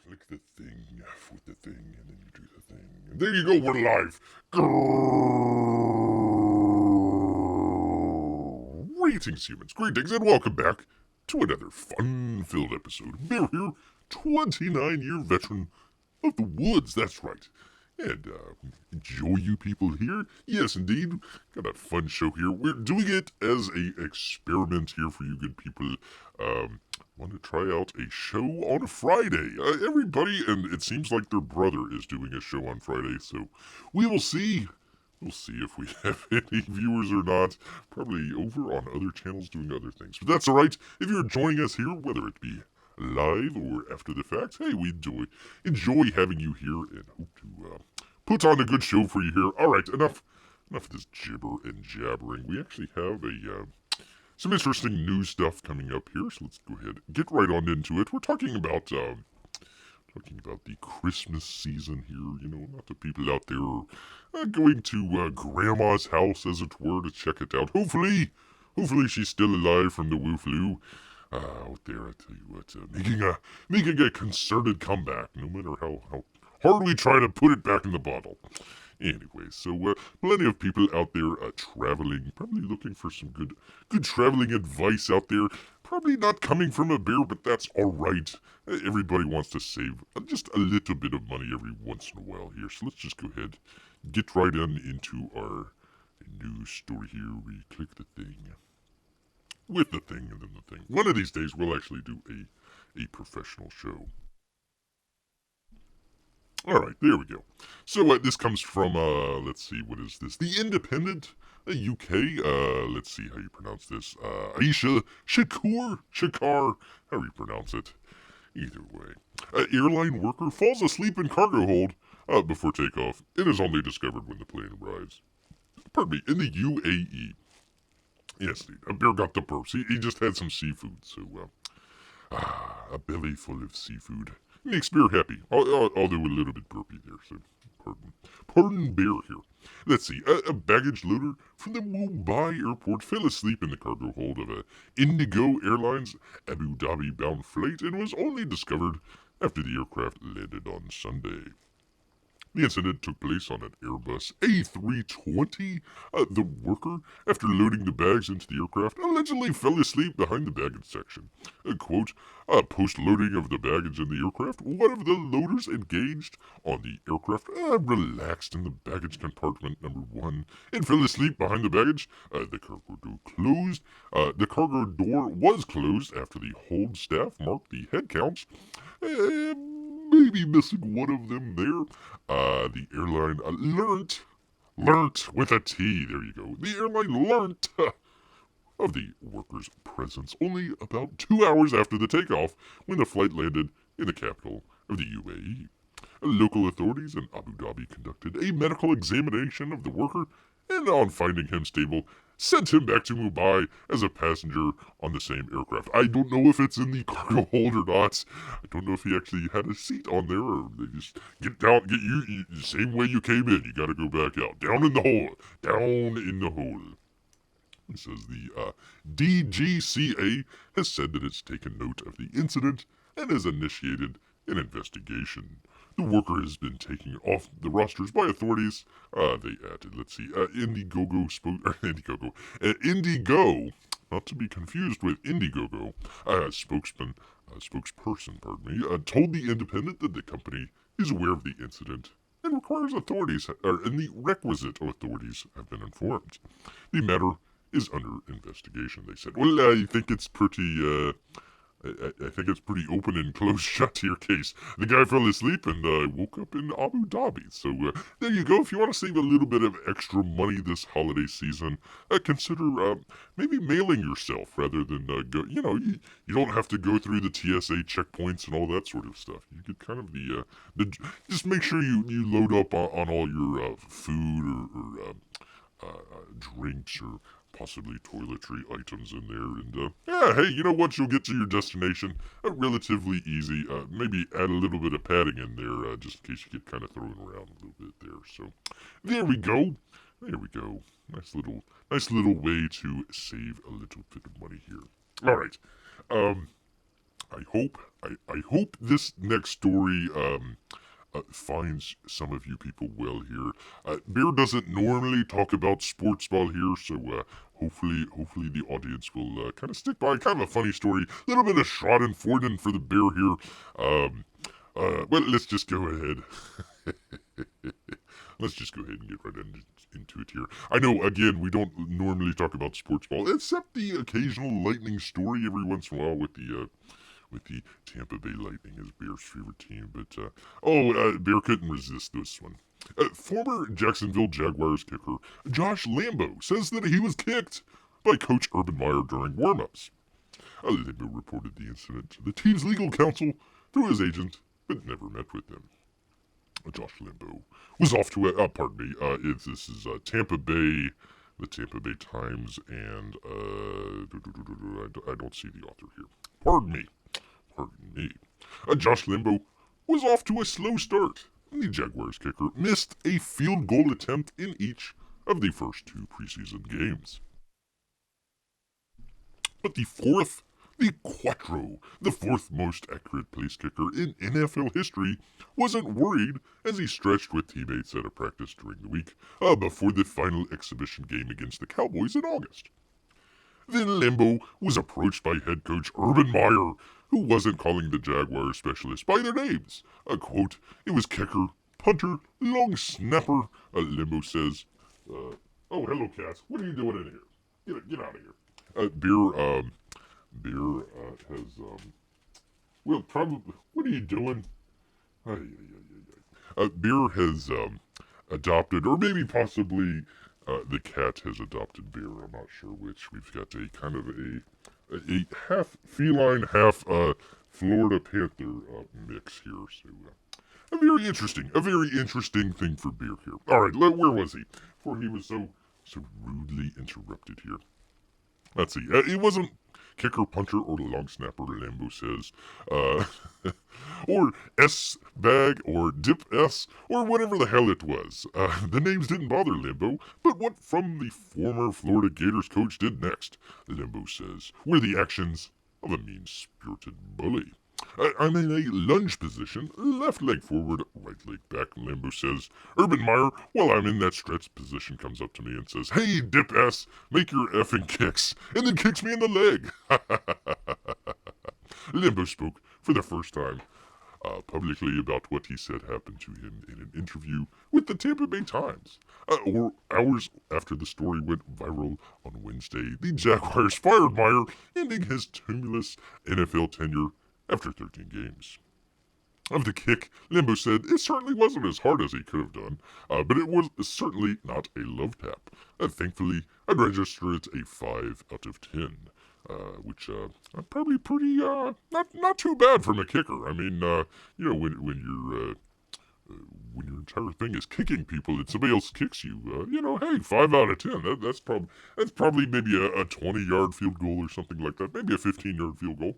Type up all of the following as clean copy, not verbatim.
click the thing with the thing, and then you do the thing. And there you go, we're live. Grrrrr. Greetings, humans. Greetings, and welcome back to another fun-filled episode of Bear here, 29-year veteran of the woods. That's right. And enjoy you people here. Yes, indeed. Got a fun show here. We're doing it as a experiment here for you good people. Want to try out a show on a Friday. Everybody, and it seems like their brother is doing a show on Friday, so we will see. We'll see if we have any viewers or not. Probably over on other channels doing other things. But that's alright. If you're joining us here, whether it be live or after the fact, hey, we enjoy having you here and hope to put on a good show for you here. Alright, enough of this gibber and jabbering. We actually have some interesting news stuff coming up here, so let's go ahead and get right on into it. We're talking about the Christmas season here. You know, not the people out there going to Grandma's house, as it were, to check it out. Hopefully she's still alive from the Wu flu. Out there, I tell you what, making a concerted comeback, no matter how hard we try to put it back in the bottle. Anyway, so plenty of people out there traveling, probably looking for some good traveling advice out there. Probably not coming from a bear, but that's alright. Everybody wants to save just a little bit of money every once in a while here. So let's just go ahead, get right into our news story here. We click the thing with the thing and then the thing. One of these days we'll actually do a professional show. Alright, there we go. So this comes from, let's see, what is this? The Independent, UK, let's see how you pronounce this. Aisha Shakar, how you pronounce it. Either way. Airline worker falls asleep in cargo hold before takeoff and is only discovered when the plane arrives. Pardon me, in the UAE. Yes, indeed. A bear got the burps. He just had some seafood, so, a belly full of seafood makes bear happy, although a little bit burpy there, so pardon bear here. Let's see, a baggage loader from the Mumbai airport fell asleep in the cargo hold of a Indigo Airlines Abu Dhabi bound flight and was only discovered after the aircraft landed on Sunday. The incident took place on an Airbus A320. The worker, after loading the bags into the aircraft, allegedly fell asleep behind the baggage section. Quote, post-loading of the baggage in the aircraft, one of the loaders engaged on the aircraft relaxed in the baggage compartment number 1 and fell asleep behind the baggage. The cargo door closed. The cargo door was closed after the hold staff marked the head counts. Maybe missing one of them there. The airline learnt with a T, there you go. The airline learnt of the worker's presence only about 2 hours after the takeoff when the flight landed in the capital of the UAE. Local authorities in Abu Dhabi conducted a medical examination of the worker and on finding him stable, sent him back to Mumbai as a passenger on the same aircraft. I don't know if it's in the cargo hold or not. I don't know if he actually had a seat on there or they just get you the same way you came in. You gotta go back out. Down in the hole. It says the DGCA has said that it's taken note of the incident and has initiated an investigation. The worker has been taken off the rosters by authorities. They added, let's see, Indigo, not to be confused with Indiegogo, spokesperson, told the Independent that the company is aware of the incident and requires and the requisite authorities have been informed. The matter is under investigation, they said. Well, I think it's pretty, I think it's pretty open and closed shut here case. The guy fell asleep and woke up in Abu Dhabi. So there you go. If you want to save a little bit of extra money this holiday season, consider maybe mailing yourself rather than go. You know, you don't have to go through the TSA checkpoints and all that sort of stuff. You get kind of the just make sure you load up on all your food or drinks or possibly toiletry items in there, and yeah, hey, you know what, you'll get to your destination relatively easy. Maybe add a little bit of padding in there, just in case you get kind of thrown around a little bit there. So there we go. Nice little way to save a little bit of money here. All right. I hope this next story finds some of you people well here. Bear doesn't normally talk about sports ball here, so hopefully the audience will kind of stick by. Kind of a funny story, a little bit of Schadenfreude for the bear here. Well, let's just go ahead. Let's just go ahead and get right into it here. I know, again, we don't normally talk about sports ball, except the occasional lightning story every once in a while with the Tampa Bay Lightning as Bear's favorite team. But Bear couldn't resist this one. Former Jacksonville Jaguars kicker Josh Lambo says that he was kicked by Coach Urban Meyer during warm-ups. Lambo reported the incident to the team's legal counsel through his agent, but never met with them. Josh Lambo was off to this is Tampa Bay, the Tampa Bay Times, and I don't see the author here. Pardon me. Josh Lambo was off to a slow start. The Jaguars kicker missed a field goal attempt in each of the first two preseason games. But the fourth most accurate place kicker in NFL history, wasn't worried as he stretched with teammates at a practice during the week before the final exhibition game against the Cowboys in August. Then Lambo was approached by head coach Urban Meyer, who wasn't calling the Jaguars specialists by their names. Quote, it was kicker, punter, long snapper, Lambo says. Oh, hello, Cat. What are you doing in here? Get out of here. Beer has, well, probably, what are you doing? Beer has, adopted, or maybe possibly, the cat has adopted Beer. I'm not sure which. We've got a kind of a half feline, half, Florida Panther, mix here, so, a very interesting thing for Beer here. Alright, where was he? Before he was so rudely interrupted here. Let's see. It wasn't kicker, punter, or long snapper, Lambo says. Or S-bag, or dip S, or whatever the hell it was. The names didn't bother Lambo, but what from the former Florida Gators coach did next, Lambo says, were the actions of a mean-spirited bully. I'm in a lunge position, left leg forward, right leg back, Lambo says. Urban Meyer, while I'm in that stretch position, comes up to me and says, hey, dip ass, make your effing kicks, and then kicks me in the leg. Lambo spoke for the first time publicly about what he said happened to him in an interview with the Tampa Bay Times. Or hours after the story went viral on Wednesday, the Jaguars fired Meyer, ending his tumultuous NFL tenure after 13 games. Of the kick, Lambo said it certainly wasn't as hard as he could have done, but it was certainly not a love tap. Thankfully, I'd register it a 5 out of 10, which probably pretty not too bad from a kicker. I mean, when your entire thing is kicking people and somebody else kicks you, hey, 5 out of 10. That's probably maybe a 20-yard field goal or something like that. Maybe a 15-yard field goal.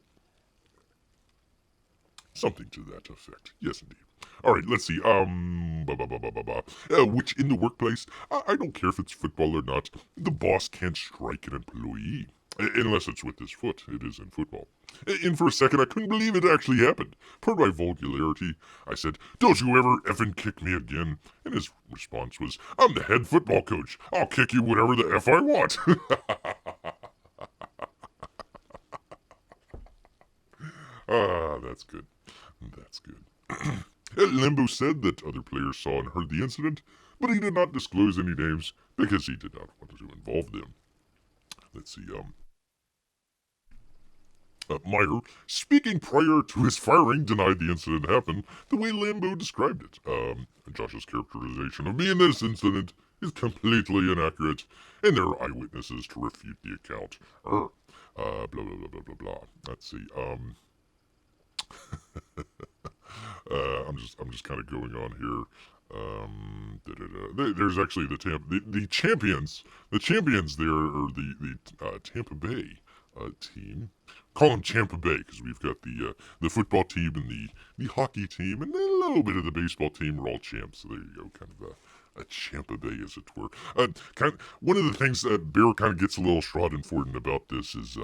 Something to that effect. Yes, indeed. All right, let's see. Which in the workplace, I don't care if it's football or not, the boss can't strike an employee. Unless it's with his foot. It is in football. And for a second, I couldn't believe it actually happened. Per my vulgarity, I said, don't you ever effing kick me again. And his response was, I'm the head football coach. I'll kick you whatever the F I want. That's good. That's good. Lambo said that other players saw and heard the incident, but he did not disclose any names because he did not want to involve them. Let's see, Meyer, speaking prior to his firing, denied the incident happened the way Lambo described it. Josh's characterization of me in this incident is completely inaccurate, and there are eyewitnesses to refute the account. Blah, blah, blah, blah, blah, blah. Let's see, I'm just kind of going on here. There's actually the champions. The champions there are the Tampa Bay team. Call them Tampa Bay because we've got the football team and the hockey team and a little bit of the baseball team. We're all champs. So there you go, kind of a Tampa Bay, as it were. One of the things that Bear kind of gets a little Schadenfreude about this is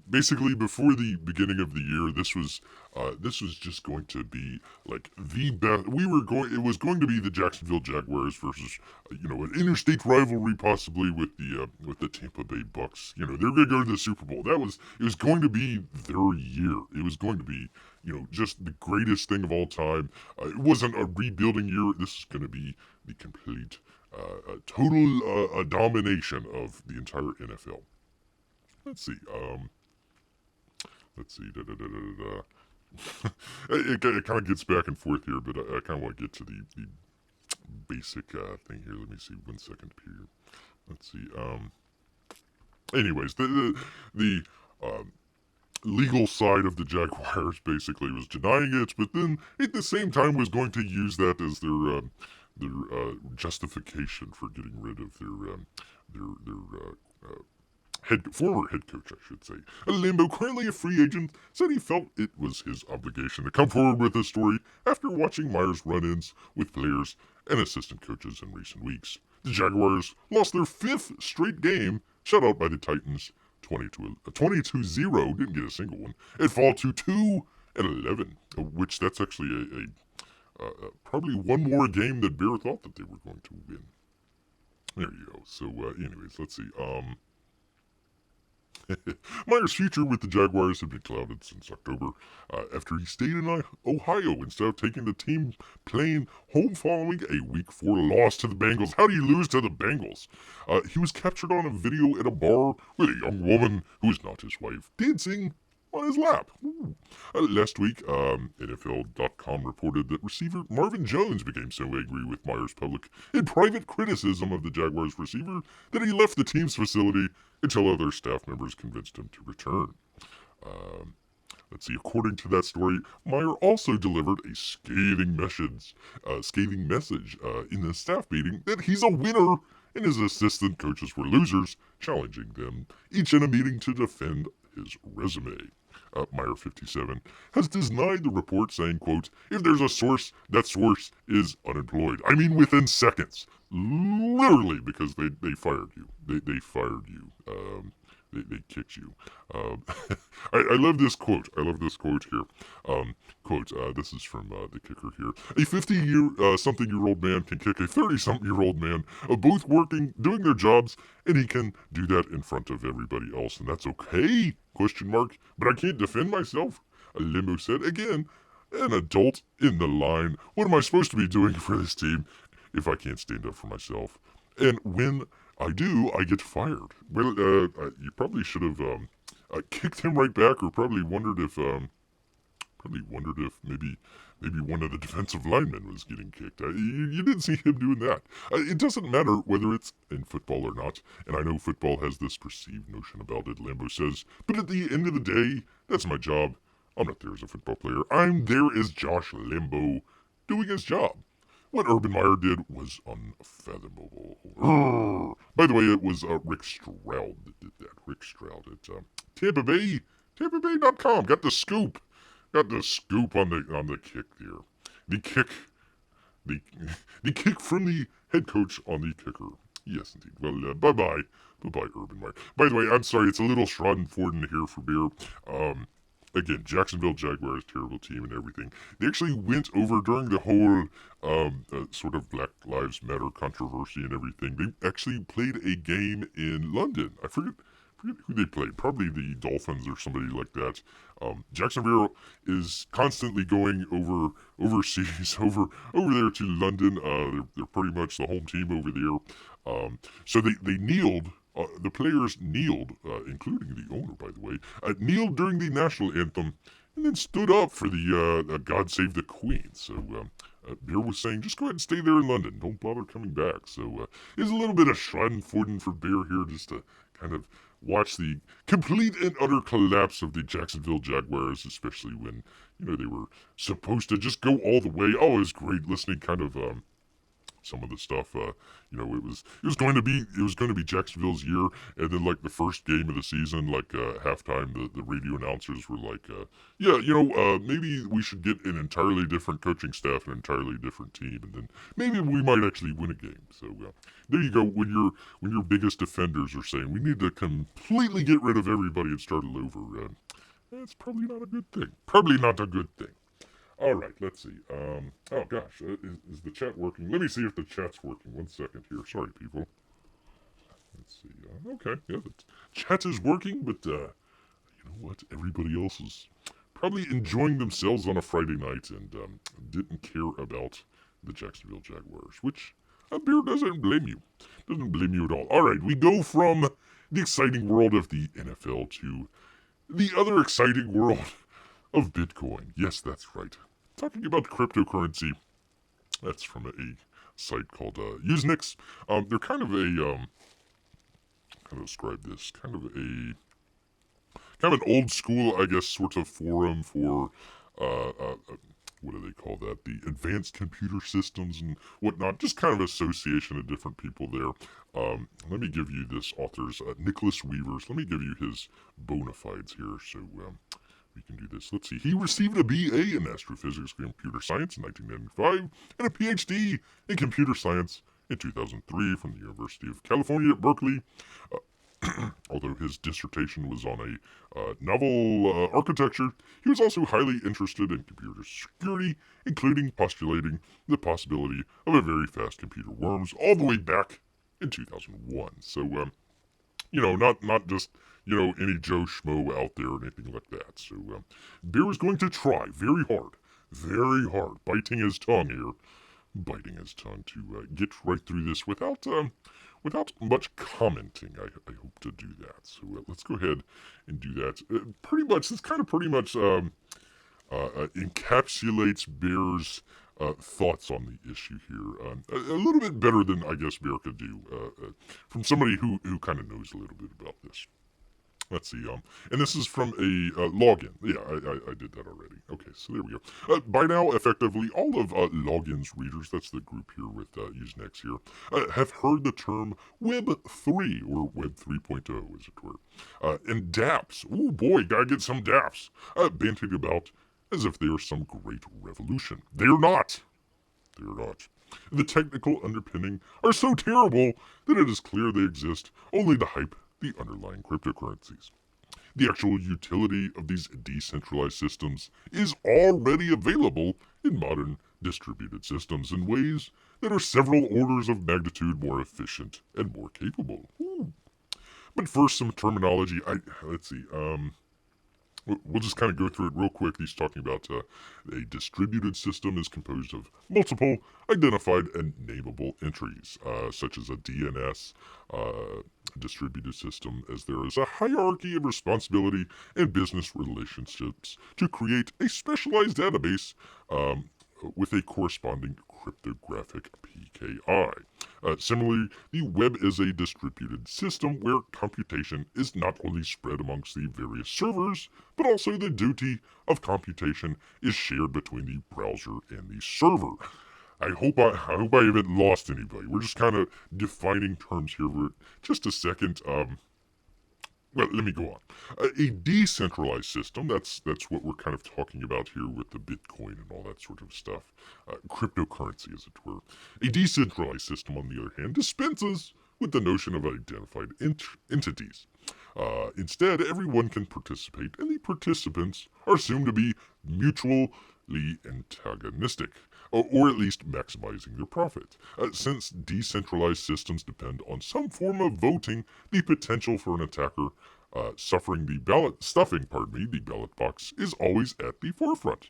basically before the beginning of the year, this was just going to be like the best. It was going to be the Jacksonville Jaguars versus an interstate rivalry, possibly with the Tampa Bay Bucks. They're going to go to the Super Bowl. It was going to be their year. It was going to be just the greatest thing of all time. It wasn't a rebuilding year. This is going to be the complete total domination of the entire NFL. Let's see. Let's see. It kind of gets back and forth here, but I kind of want to get to the basic thing here. Let me see. 1 second here. Let's see. Anyways, the legal side of the Jaguars basically was denying it, but then at the same time was going to use that as their justification for getting rid of their former head coach, I should say. Lambeau, currently a free agent, said he felt it was his obligation to come forward with this story after watching Myers' run-ins with players and assistant coaches in recent weeks. The Jaguars lost their 5th straight game, shut out by the Titans 22-0, didn't get a single one, and fall to 2-11, which that's actually probably one more game that Bear thought that they were going to win. There you go. So, anyways, let's see. Myers' future with the Jaguars had been clouded since October after he stayed in Ohio instead of taking the team plane home following a Week 4 loss to the Bengals. How do you lose to the Bengals? He was captured on a video at a bar with a young woman who is not his wife dancing on his lap. Last week, NFL.com reported that receiver Marvin Jones became so angry with Myers' public and private criticism of the Jaguars receiver that he left the team's facility until other staff members convinced him to return. Let's see. According to that story, Meyer also delivered a scathing message in the staff meeting that he's a winner and his assistant coaches were losers, challenging them each in a meeting to defend his resume. Meyer 57 has denied the report, saying, quote, "If there's a source, that source is unemployed. I mean, within seconds. Literally, because they fired you. They fired you. They kicked you." I love this quote. I love this quote here. Quote, this is from the kicker here. A 50-something-year-old man can kick a 30-something-year-old man, both working, doing their jobs, and he can do that in front of everybody else, and that's okay? Question mark. But I can't defend myself? Limbo said. Again, an adult in the line. What am I supposed to be doing for this team if I can't stand up for myself? And when I do, I get fired. Well, you probably should have kicked him right back, or probably wondered if maybe one of the defensive linemen was getting kicked. You didn't see him doing that. It doesn't matter whether it's in football or not, and I know football has this perceived notion about it, Lambeau says, but at the end of the day, that's my job. I'm not there as a football player. I'm there as Josh Lambeau doing his job. What Urban Meyer did was unfathomable. Grrrr. By the way, it was Rick Stroud that did that. Rick Stroud at Tampa Bay, TampaBay.com. Got the scoop on the kick there. The kick from the head coach on the kicker. Yes, indeed. Well, bye-bye, Urban Meyer. By the way, I'm sorry, it's a little Schadenfreude here for Bear. Again, Jacksonville Jaguars, terrible team and everything. They actually went over during the whole sort of Black Lives Matter controversy and everything. They actually played a game in London. I forget who they played. Probably the Dolphins or somebody like that. Jacksonville is constantly going overseas, over there to London. They're pretty much the home team over there. So they kneeled. The players kneeled, including the owner, by the way, kneeled during the national anthem and then stood up for the God Save the Queen. So Bear was saying, just go ahead and stay there in London. Don't bother coming back. So there's a little bit of Schadenfreude for Bear here, just to kind of watch the complete and utter collapse of the Jacksonville Jaguars, especially when, they were supposed to just go all the way. Oh, it was great listening kind of some of the stuff. It was going to be Jacksonville's year, and then like the first game of the season, like halftime, the radio announcers were like, yeah, maybe we should get an entirely different coaching staff, an entirely different team, and then maybe we might actually win a game. So there you go. When your biggest defenders are saying we need to completely get rid of everybody and start all over, that's probably not a good thing. Probably not a good thing. All right, let's see. Oh gosh, is the chat working? Let me see if the chat's working. 1 second here. Sorry, people. Let's see. Okay, yeah, the chat is working, but you know what? Everybody else is probably enjoying themselves on a Friday night and didn't care about the Jacksonville Jaguars, which Beer doesn't blame you. Doesn't blame you at all. All right, we go from the exciting world of the NFL to the other exciting world of Bitcoin. Yes, that's right. Talking about cryptocurrency. That's from a site called Usenix. They're kind of a how to describe this? Kind of an old school, I guess, sort of forum for what do they call that? The advanced computer systems and whatnot. Just kind of association of different people there. Let me give you this author's Nicholas Weaver's. Let me give you his bona fides here. So we can do this. Let's see. He received a BA in astrophysics and computer science in 1995 and a PhD in computer science in 2003 from the University of California at Berkeley. Although his dissertation was on a novel architecture, he was also highly interested in computer security, including postulating the possibility of a very fast computer worms all the way back in 2001. So, not just, any Joe Schmo out there or anything like that. So, Bear is going to try very hard, biting his tongue to get right through this without much commenting. I hope to do that. So let's go ahead and do that. This pretty much encapsulates Bear's thoughts on the issue here. A little bit better than I guess Bear could do from somebody who kind of knows a little bit about this. Let's see. And this is from a login. Yeah, I did that already. Okay, so there we go. By now, effectively, all of Login's readers, that's the group here with Usenex here, have heard the term Web 3, or Web 3.0, as it were. And dApps, oh boy, gotta get some dApps, bandied about as if they are some great revolution. They're not. They're not. The technical underpinning are so terrible that it is clear they exist only to hype the underlying cryptocurrencies. The actual utility of these decentralized systems is already available in modern distributed systems in ways that are several orders of magnitude more efficient and more capable. Ooh. But first, some terminology. Let's see. We'll just kind of go through it real quick. He's talking about a distributed system is composed of multiple identified and nameable entries, such as a DNS distributed system, as there is a hierarchy of responsibility and business relationships to create a specialized database with a corresponding cryptographic PKI. Similarly, the web is a distributed system where computation is not only spread amongst the various servers, but also the duty of computation is shared between the browser and the server. I hope I haven't lost anybody. We're just kind of defining terms here for just a second. Well, let me go on. A decentralized system, that's what we're kind of talking about here with the Bitcoin and all that sort of stuff. Cryptocurrency, as it were. A decentralized system, on the other hand, dispenses with the notion of identified entities. Instead, everyone can participate, and the participants are assumed to be mutually antagonistic, or at least maximizing their profit. Since decentralized systems depend on some form of voting, the potential for an attacker stuffing the ballot box is always at the forefront.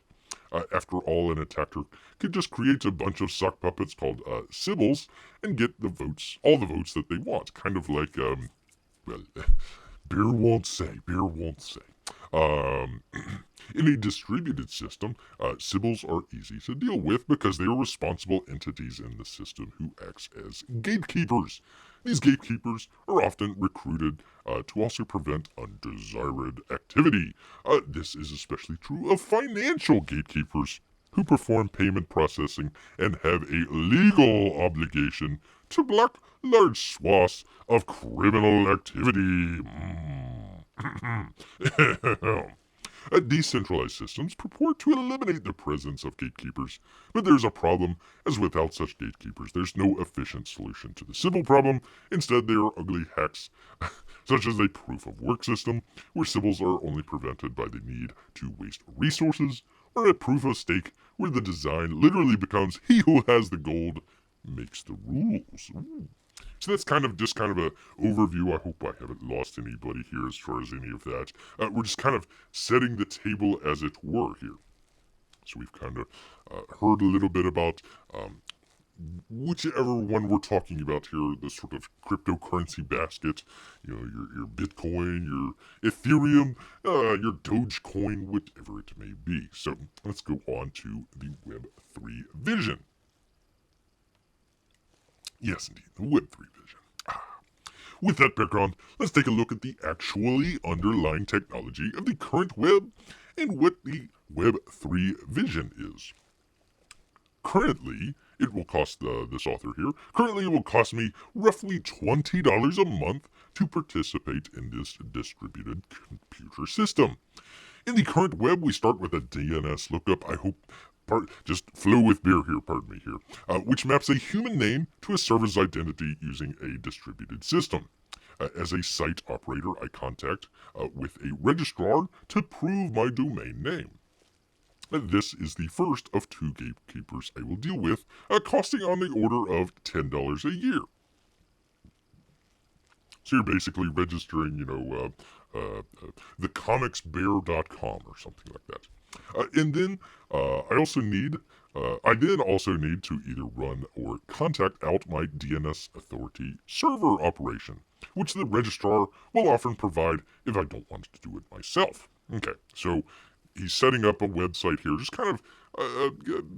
After all, an attacker could just create a bunch of sock puppets called Sybils and get all the votes that they want. Kind of like, Beer won't say. In a distributed system, Sybils are easy to deal with because they are responsible entities in the system who acts as gatekeepers. These gatekeepers are often recruited to also prevent undesired activity. This is especially true of financial gatekeepers, who perform payment processing and have a legal obligation to block large swaths of criminal activity. Decentralized systems purport to eliminate the presence of gatekeepers, but there's a problem, as without such gatekeepers, there's no efficient solution to the civil problem. Instead, they are ugly hacks, such as a proof of work system, where civils are only prevented by the need to waste resources, or a proof of stake, where the design literally becomes he who has the gold makes the rules. Ooh. So that's kind of a overview. I hope I haven't lost anybody here as far as any of that. We're just kind of setting the table, as it were, here. So we've kind of heard a little bit about whichever one we're talking about here, the sort of cryptocurrency basket, your Bitcoin, your Ethereum, your Dogecoin, whatever it may be. So let's go on to the Web3 vision. Yes, indeed, the Web3 vision. With that background, let's take a look at the actually underlying technology of the current web and what the Web3 vision is. Currently, it will cost this author here, currently it will cost me roughly $20 a month to participate in this distributed computer system. In the current web, we start with a DNS lookup. I hope just flow with beer here, pardon me here, which maps a human name to a server's identity using a distributed system. As a site operator, I contact with a registrar to prove my domain name. This is the first of two gatekeepers I will deal with, costing on the order of $10 a year. So you're basically registering, the ComicsBear.com or something like that. And then I then also need to either run or contact out my DNS authority server operation, which the registrar will often provide if I don't want to do it myself. Okay, so he's setting up a website here, just kind of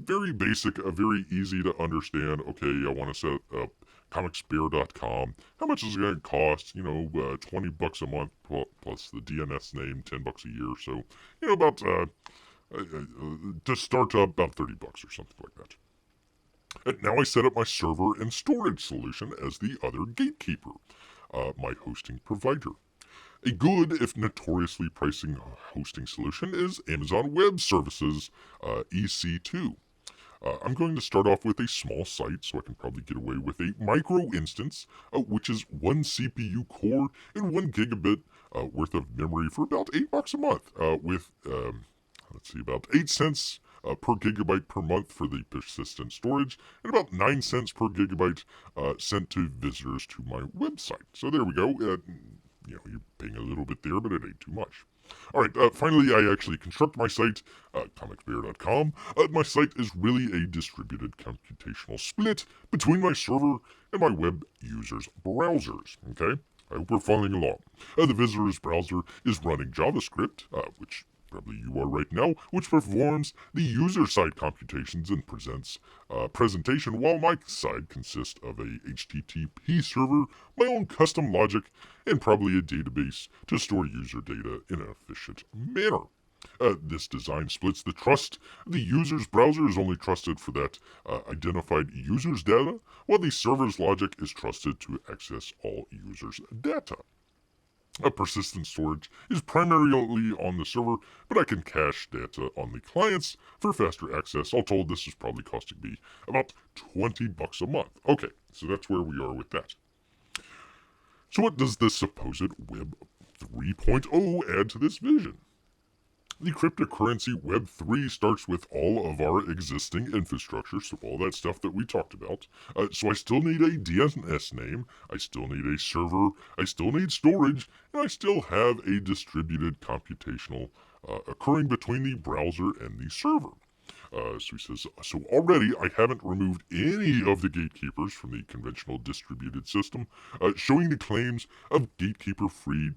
very basic, very easy to understand. Okay, I want to set up ComicsBear.com. How much is it going to cost? $20 a month plus the DNS name, $10 a year. So, about to start up about $30 or something like that. And now I set up my server and storage solution as the other gatekeeper, my hosting provider. A good, if notoriously pricing hosting solution is Amazon Web Services EC2. I'm going to start off with a small site, so I can probably get away with a micro instance, which is one CPU core and 1 gigabit worth of memory for about $8 a month, with about 8 cents per gigabyte per month for the persistent storage, and about 9 cents per gigabyte sent to visitors to my website. So there we go. You're paying a little bit there, but it ain't too much. Alright, finally, I actually construct my site, ComicsBear.com. My site is really a distributed computational split between my server and my web users' browsers, okay? I hope we're following along. The visitor's browser is running JavaScript, which probably you are right now, which performs the user-side computations and presents presentation, while my side consists of a HTTP server, my own custom logic, and probably a database to store user data in an efficient manner. This design splits the trust. The user's browser is only trusted for that identified user's data, while the server's logic is trusted to access all users' data. Persistent storage is primarily on the server, but I can cache data on the clients for faster access. All told, this is probably costing me about $20 a month. Okay, so that's where we are with that. So what does the supposed Web 3.0 add to this vision? The cryptocurrency Web 3 starts with all of our existing infrastructure, so all that stuff that we talked about. So I still need a DNS name, I still need a server, I still need storage, and I still have a distributed computational occurring between the browser and the server. So he says, so already I haven't removed any of the gatekeepers from the conventional distributed system, showing the claims of gatekeeper-free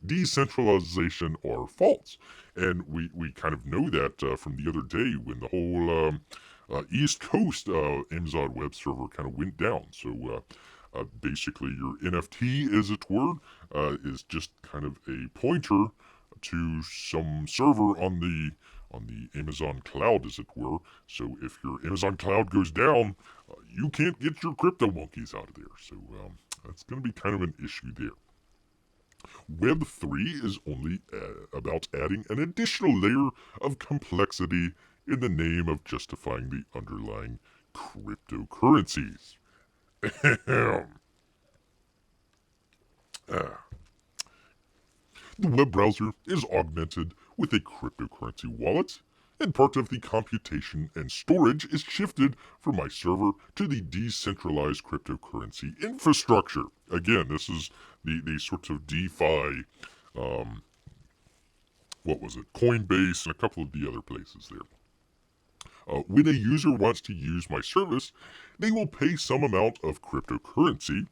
decentralization are false. And we kind of know that from the other day when the whole East Coast Amazon web server kind of went down. So basically your NFT, as it were, is just kind of a pointer to some server on the on the Amazon cloud, as it were. So if your Amazon cloud goes down, you can't get your crypto monkeys out of there. So that's going to be kind of an issue there. Web 3 is only about adding an additional layer of complexity in the name of justifying the underlying cryptocurrencies. The web browser is augmented with a cryptocurrency wallet, and part of the computation and storage is shifted from my server to the decentralized cryptocurrency infrastructure. Again, this is the sorts of DeFi, Coinbase, and a couple of the other places there. When a user wants to use my service, they will pay some amount of cryptocurrency,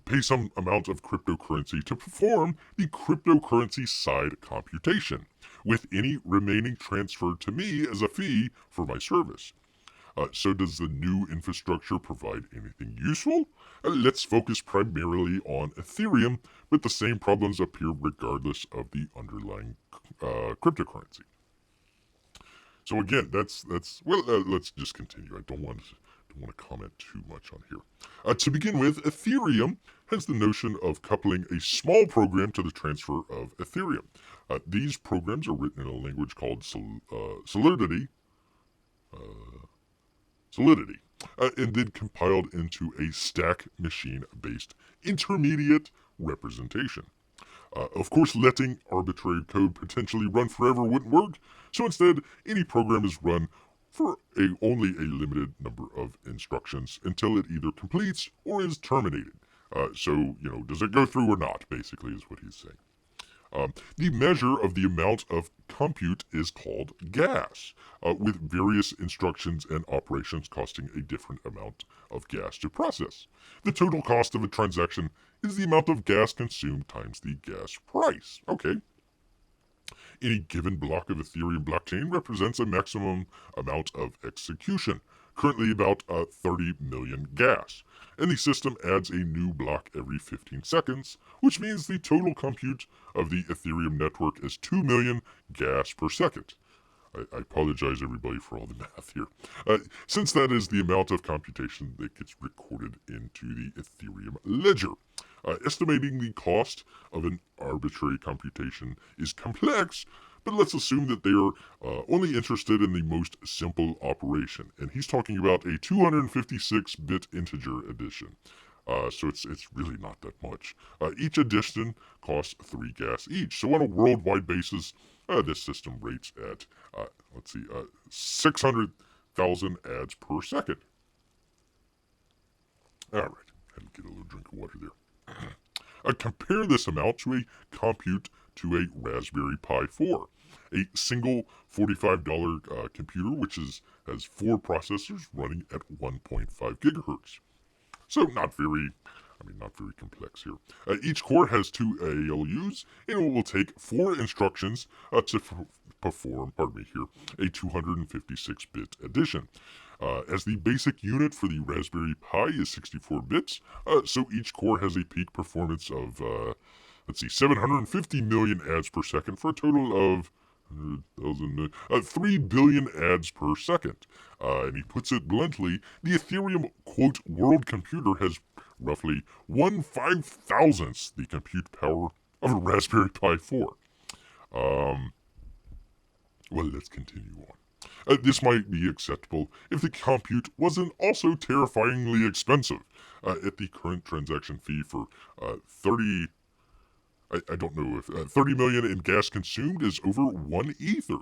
pay some amount of cryptocurrency to perform the cryptocurrency side computation, with any remaining transferred to me as a fee for my service. So does the new infrastructure provide anything useful? Let's focus primarily on Ethereum, but the same problems appear regardless of the underlying cryptocurrency. So again, let's just continue. I don't want to comment too much on here. To begin with, Ethereum has the notion of coupling a small program to the transfer of Ethereum. These programs are written in a language called Solidity, and then compiled into a stack machine-based intermediate representation. Of course, letting arbitrary code potentially run forever wouldn't work, so instead, any program is run for only a limited number of instructions until it either completes or is terminated. Does it go through or not, basically, is what he's saying. The measure of the amount of compute is called gas, with various instructions and operations costing a different amount of gas to process. The total cost of a transaction is the amount of gas consumed times the gas price. Okay. Any given block of Ethereum blockchain represents a maximum amount of execution, currently about 30 million gas, and the system adds a new block every 15 seconds, which means the total compute of the Ethereum network is 2 million gas per second. I apologize, everybody, for all the math here. Since that is the amount of computation that gets recorded into the Ethereum ledger. Estimating the cost of an arbitrary computation is complex, but let's assume that they are only interested in the most simple operation. And he's talking about a 256-bit integer addition. So it's really not that much. Each addition costs 3 gas each. So on a worldwide basis, this system rates at 600,000 ads per second. All right, had to get a little drink of water there. Compare this amount to a compute to a Raspberry Pi 4, a single $45 computer which has 4 processors running at 1.5 gigahertz. So not very complex here. Each core has 2 ALUs, and it will take 4 instructions to perform, a 256-bit addition. As the basic unit for the Raspberry Pi is 64 bits, so each core has a peak performance of, 750 million ads per second for a total of 3 billion ads per second. And he puts it bluntly, the Ethereum, quote, world computer has roughly 1/5000th the compute power of a Raspberry Pi 4. Well, let's continue on. This might be acceptable if the compute wasn't also terrifyingly expensive. At the current transaction fee for 30 million in gas consumed is over 1 ether.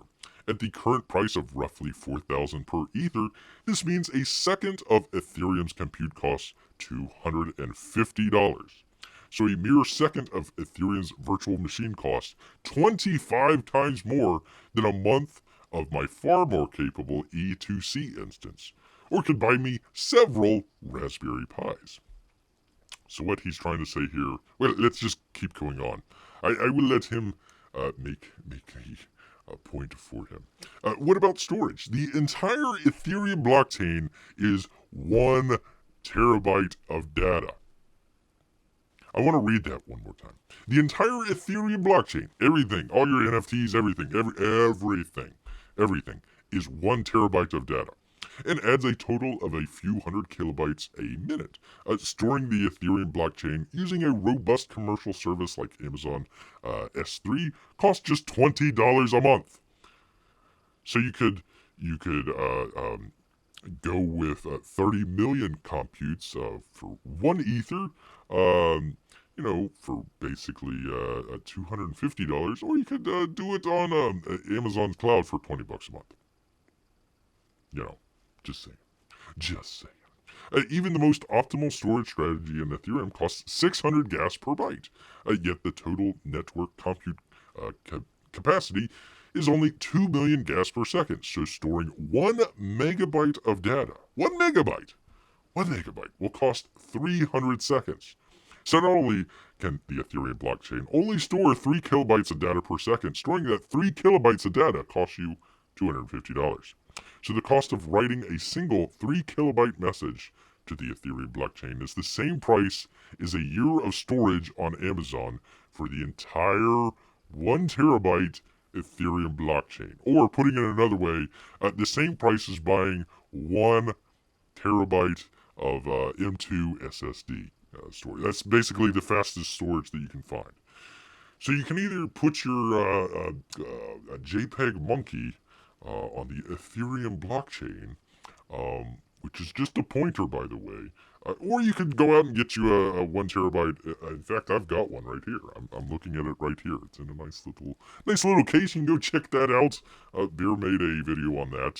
At the current price of roughly 4,000 per ether, this means a second of Ethereum's compute costs $250. So a mere second of Ethereum's virtual machine costs 25 times more than a month of my far more capable E2C instance, or could buy me several Raspberry Pis. So what he's trying to say here, well, let's just keep going on. I will let him make a point for him. What about storage? The entire Ethereum blockchain is 1 terabyte of data. I want to read that one more time. The entire Ethereum blockchain, everything, all your NFTs, everything is 1 terabyte of data and adds a total of a few hundred kilobytes a minute. Storing the Ethereum blockchain using a robust commercial service like Amazon S3 costs just $20 a month. So you could go with 30 million computes for 1 Ether, for basically $250, or you could do it on Amazon's cloud for $20 a month. Just saying. Just saying. Even the most optimal storage strategy in Ethereum costs 600 gas per byte, yet the total network compute capacity is only 2 million gas per second. So storing 1 megabyte of data, 1 megabyte will cost 300 seconds. So not only can the Ethereum blockchain only store 3 kilobytes of data per second, storing that 3 kilobytes of data costs you $250. So the cost of writing a single 3 kilobyte message to the Ethereum blockchain is the same price as a year of storage on Amazon for the entire 1 terabyte Ethereum blockchain. Or putting it another way, the same price as buying 1 terabyte of M2 SSD storage. That's basically the fastest storage that you can find. So you can either put your JPEG monkey on the Ethereum blockchain, which is just a pointer, by the way, or you could go out and get you a 1 terabyte. In fact, I've got one right here. I'm looking at it right here. It's in a nice little case. You can go check that out. Beer made a video on that.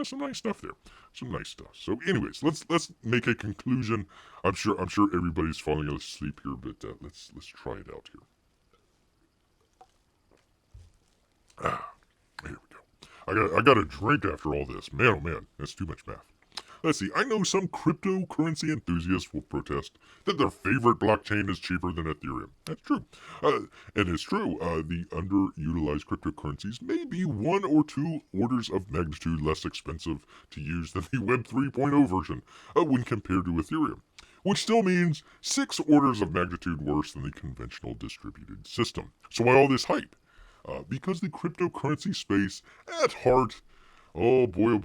Some nice stuff there. Some nice stuff. So, anyways, let's make a conclusion. I'm sure everybody's falling asleep here, but let's try it out here. Here we go. I got a drink after all this. Man, oh man, that's too much math. Let's see. I know some cryptocurrency enthusiasts will protest that their favorite blockchain is cheaper than Ethereum. That's true. And it's true. The underutilized cryptocurrencies may be 1 or 2 orders of magnitude less expensive to use than the Web 3.0 version when compared to Ethereum, which still means 6 orders of magnitude worse than the conventional distributed system. So why all this hype? Because the cryptocurrency space, at heart, oh boy,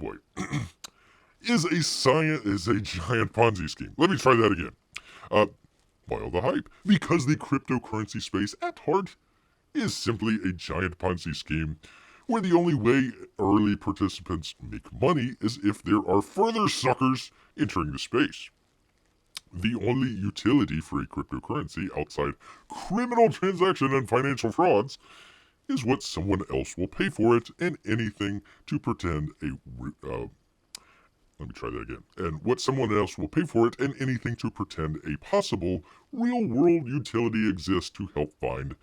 is a giant Ponzi scheme. Let me try that again. Why all the hype? Because the cryptocurrency space, at heart, is simply a giant Ponzi scheme, where the only way early participants make money is if there are further suckers entering the space. The only utility for a cryptocurrency outside criminal transaction and financial frauds is what someone else will pay for it and anything to pretend And what someone else will pay for it and anything to pretend a possible real-world utility exists to help find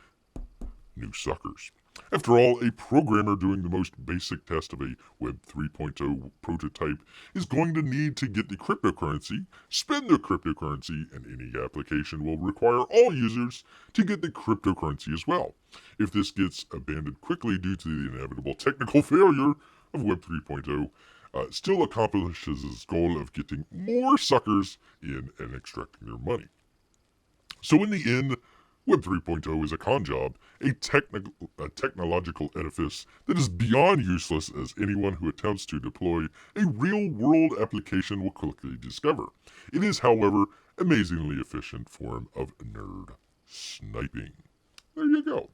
new suckers. After all, a programmer doing the most basic test of a Web 3.0 prototype is going to need to get the cryptocurrency, spend the cryptocurrency, and any application will require all users to get the cryptocurrency as well. If this gets abandoned quickly due to the inevitable technical failure of Web 3.0, still accomplishes its goal of getting more suckers in and extracting their money. So in the end, Web 3.0 is a con job, a technological edifice that is beyond useless, as anyone who attempts to deploy a real-world application will quickly discover. It is, however, amazingly efficient form of nerd sniping. There you go.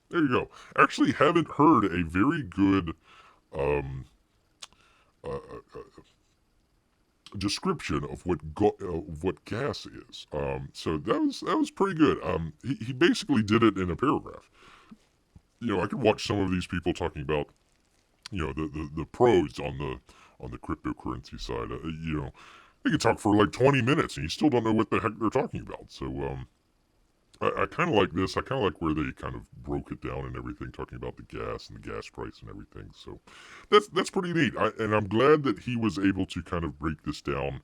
Actually, haven't heard a very good description of what gas is. So that was pretty good. He basically did it in a paragraph. I could watch some of these people talking about, the pros on the cryptocurrency side. They could talk for like 20 minutes and you still don't know what the heck they're talking about. So I kind of like this. I kind of like where they kind of broke it down and everything, talking about the gas and the gas price and everything. So that's pretty neat. And I'm glad that he was able to kind of break this down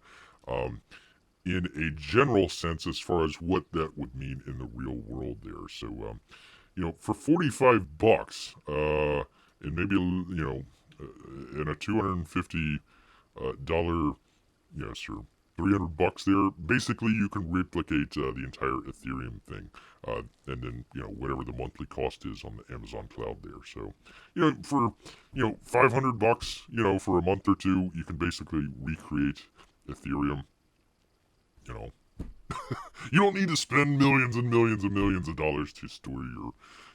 in a general sense as far as what that would mean in the real world there. So, for $45 and maybe, in a $250 yes, sir. $300 there. Basically, you can replicate the entire Ethereum thing, and then whatever the monthly cost is on the Amazon cloud there. So, for $500, for a month or two, you can basically recreate Ethereum. You know, you don't need to spend millions and millions and millions of dollars to store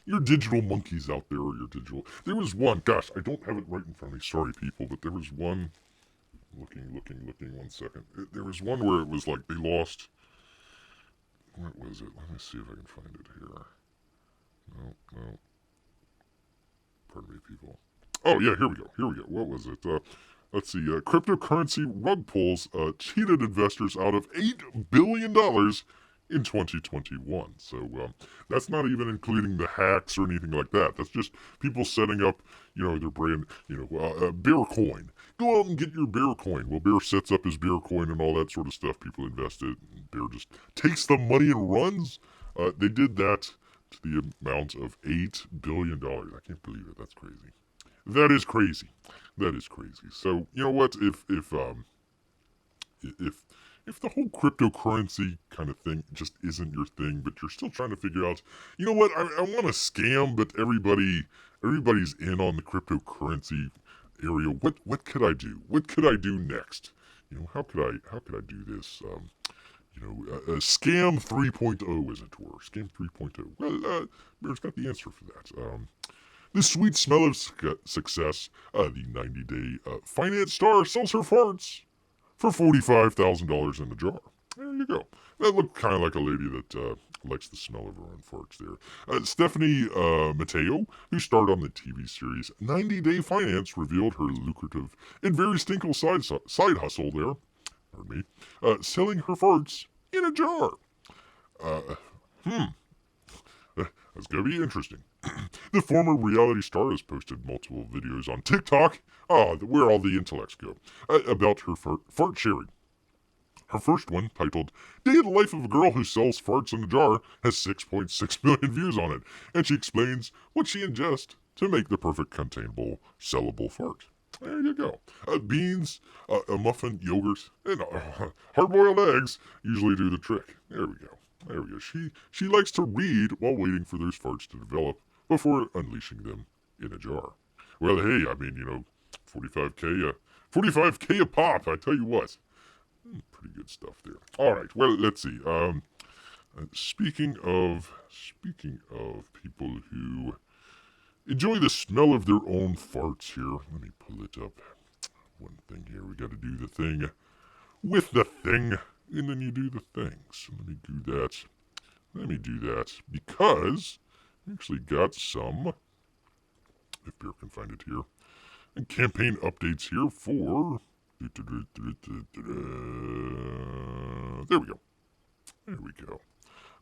your digital monkeys out there, or your digital. There was one. Gosh, I don't have it right in front of me. Sorry, people, but there was one. Looking. 1 second. There was one where it was like they lost. What was it? Let me see if I can find it here. No. Pardon me, people. Oh yeah, here we go. What was it? Let's see. Cryptocurrency rug pulls cheated investors out of $8 billion in 2021. So that's not even including the hacks or anything like that. That's just people setting up, their brand, Bear Coin. Go out and get your Bear Coin. Well, Bear sets up his Bear Coin and all that sort of stuff. People invested. Bear just takes the money and runs. They did that to the amount of $8 billion. I can't believe it. That's crazy. That is crazy. So you know what? If the whole cryptocurrency kind of thing just isn't your thing, but you're still trying to figure out, you know what? I want to scam, but everybody's in on the cryptocurrency area. What could I do? What could I do next? How could I do this? Scam 3.0, as it were. Scam 3.0. Well, Bear's got the answer for that. The sweet smell of success, the 90-day finance star sells her farts for $45,000 in a jar. There you go. That looked kind of like a lady that likes the smell of her own farts there. Stephanie Mateo, who starred on the TV series 90 Day Finance, revealed her lucrative and very stinkle side hustle there. Pardon me. Selling her farts in a jar. That's going to be interesting. The former reality star has posted multiple videos on TikTok, where all the intellects go, about her fart sharing. Her first one, titled Day in the Life of a Girl Who Sells Farts in a Jar, has 6.6 million views on it, and she explains what she ingests to make the perfect containable, sellable fart. There you go. Beans, a muffin, yogurt, and hard-boiled eggs usually do the trick. There we go. She likes to read while waiting for those farts to develop before unleashing them in a jar. Well, hey, 45K a pop, I tell you what. Pretty good stuff there. All right, well, let's see. Speaking of people who enjoy the smell of their own farts here, let me pull it up. One thing here, we got to do the thing with the thing, and then you do the thing. So let me do that because I actually got some, if Bear can find it here, and campaign updates here for, there we go.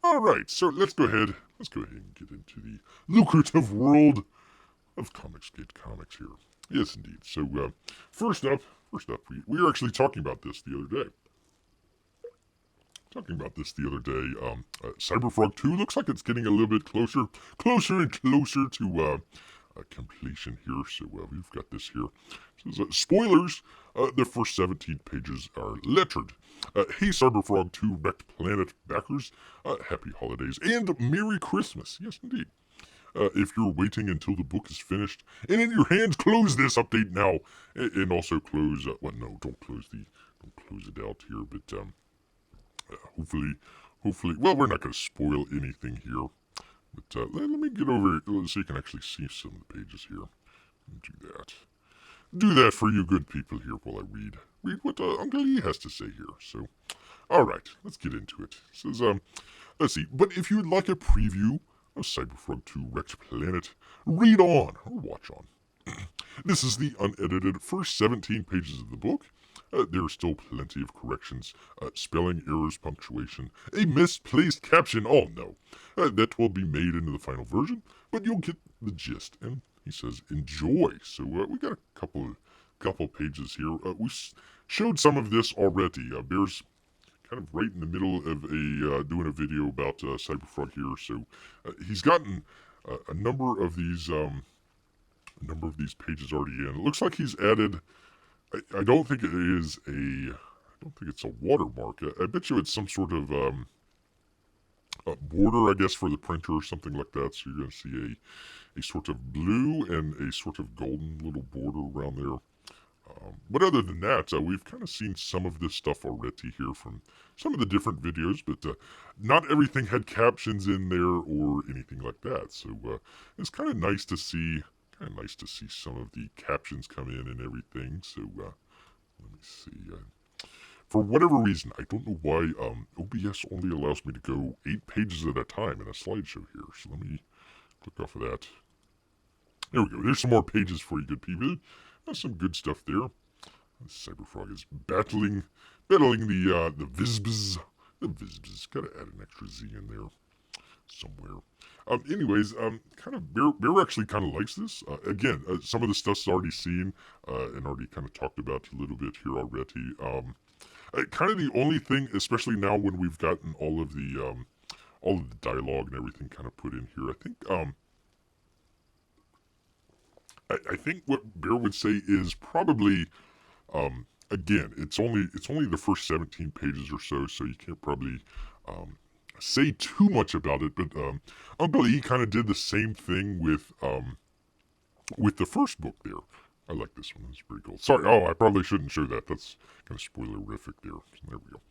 All right, so let's go ahead and get into the lucrative world of ComicsGate Comics here. Yes, indeed. So first up, we were actually talking about this the other day. CyberFrog 2 looks like it's getting a little bit closer and closer to completion here. So we've got this here. It says, spoilers, the first 17 pages are lettered. Hey CyberFrog 2 Wrecked Planet backers, happy holidays and Merry Christmas. Yes, indeed. If you're waiting until the book is finished and in your hands, close this update now, and also close. Don't close it out here, but hopefully, well, we're not going to spoil anything here. But let me get over it so you can actually see some of the pages here. Do that for you good people here while I read what Uncle E has to say here. So, all right, let's get into it. It says, let's see. But if you'd like a preview of CyberFrog 2 Wrecked Planet, read on or watch on. This is the unedited first 17 pages of the book. There are still plenty of corrections, spelling errors, punctuation, a misplaced caption. Oh no, that will be made into the final version, but you'll get the gist. And he says, enjoy. So we got a couple pages here. We showed some of this already. Bear's kind of right in the middle of doing a video about CyberFrog here. So he's gotten a number of these pages already in. It looks like he's added. I don't think it is a don't think it's a watermark. I bet you it's some sort of border, I guess, for the printer or something like that. So you're going to see a sort of blue and a sort of golden little border around there. But other than that, we've kind of seen some of this stuff already here from some of the different videos, but not everything had captions in there or anything like that. So it's kind of nice to see. Kind of nice to see some of the captions come in and everything. So let me see. For whatever reason, I don't know why OBS only allows me to go 8 pages at a time in a slideshow here. So let me click off of that. There we go. There's some more pages for you, good people. That's some good stuff there. CyberFrog is battling the Vizbz. The Vizbz. Gotta add an extra Z in there somewhere. Anyways, kind of Bear actually kind of likes this. Again, some of the stuff's already seen and already kind of talked about a little bit here already. Kind of the only thing, especially now when we've gotten all of the dialogue and everything kind of put in here, I think what Bear would say is probably, again, it's only the first 17 pages or so, so you can't probably say too much about it. But Uncle E kind of did the same thing with the first book there. I like this one. It's pretty cool. Sorry. Oh, I probably shouldn't show that. That's kind of spoilerific there. So there we go.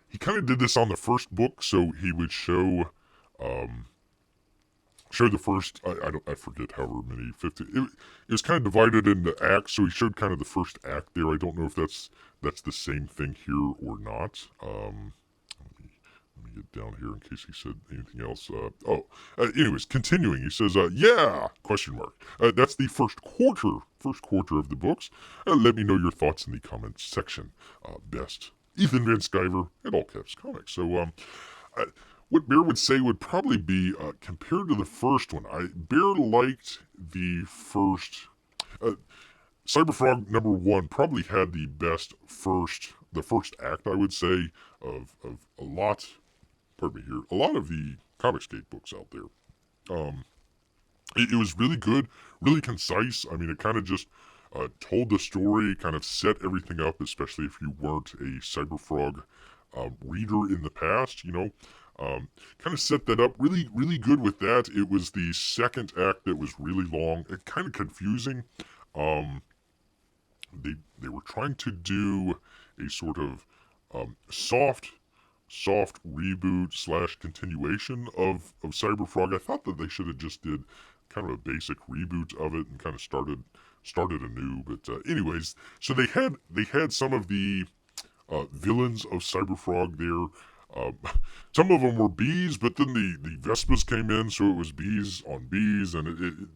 He kind of did this on the first book, so he would show the first. I forget however many 50. It was kind of divided into acts, so he showed kind of the first act there. I don't know if that's the same thing here or not. Let me get down here in case he said anything else. Anyways, continuing, he says, yeah, question mark. That's the first quarter of the books. Let me know your thoughts in the comments section. Best, Ethan Van Sciver at All Caps Comics. So, what Bear would say would probably be, compared to the first one, Bear liked the first, CyberFrog #1 probably had the best the first act, I would say, of a lot of the ComicsGate books out there. It was really good, really concise. I mean, it kind of just told the story, kind of set everything up, especially if you weren't a CyberFrog reader in the past, kind of set that up really, really good with that. It was the second act that was really long and kind of confusing. They were trying to do a sort of soft reboot / continuation of CyberFrog. I thought that they should have just did kind of a basic reboot of it and kind of started anew. But anyways, so they had some of the villains of CyberFrog there. Some of them were bees, but then the Vespas came in, so it was bees on bees, and